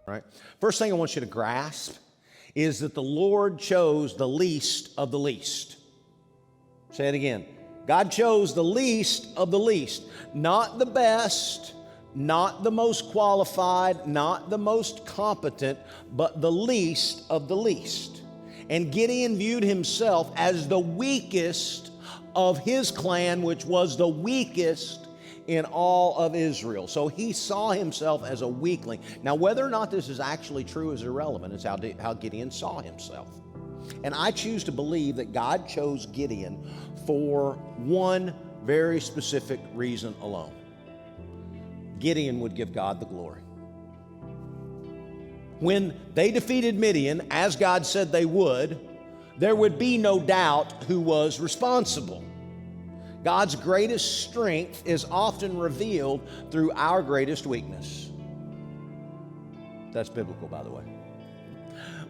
Right? First thing I want you to grasp is that the Lord chose the least of the least. Say it again. God chose the least of the least. Not the best, not the most qualified, not the most competent, but the least of the least. And Gideon viewed himself as the weakest of his clan, which was the weakest in all of Israel. So he saw himself as a weakling. Now, whether or not this is actually true is irrelevant. It's how Gideon saw himself. And I choose to believe that God chose Gideon for one very specific reason alone. Gideon would give God the glory. When they defeated Midian, as God said they would, there would be no doubt who was responsible. God's greatest strength is often revealed through our greatest weakness. That's biblical, by the way.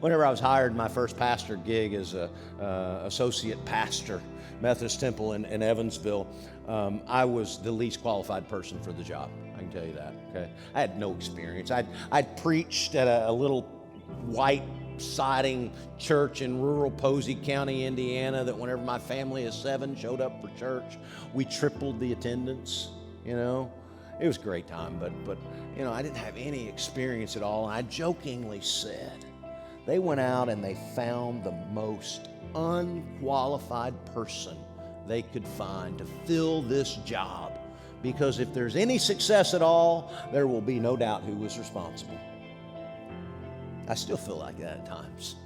Whenever I was hired in my first pastor gig as an associate pastor, Methodist Temple in Evansville, I was the least qualified person for the job. I can tell you that. Okay, I had no experience. I'd preached at a little white siding church in rural Posey County, Indiana, that whenever my family of 7 showed up for church, we tripled the attendance. You know, it was a great time, but you know, I didn't have any experience at all. And I jokingly said, they went out and they found the most unqualified person they could find to fill this job, because if there's any success at all, there will be no doubt who was responsible. I still feel like that at times.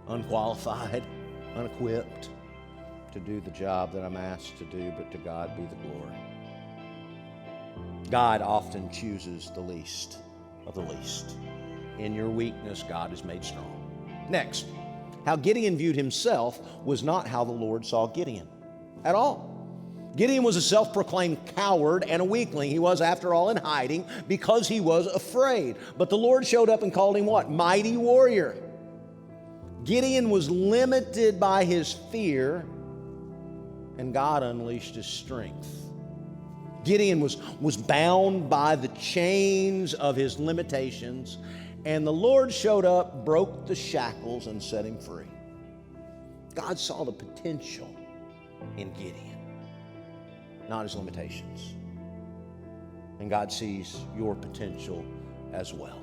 Unqualified, unequipped to do the job that I'm asked to do, but to God be the glory. God often chooses the least of the least. In your weakness, God is made strong. Next, how Gideon viewed himself was not how the Lord saw Gideon at all. Gideon was a self-proclaimed coward and a weakling. He was, after all, in hiding because he was afraid. But the Lord showed up and called him what? Mighty warrior. Gideon was limited by his fear, and God unleashed his strength. Gideon was bound by the chains of his limitations, and the Lord showed up, broke the shackles, and set him free. God saw the potential in Gideon, not his limitations. And God sees your potential as well.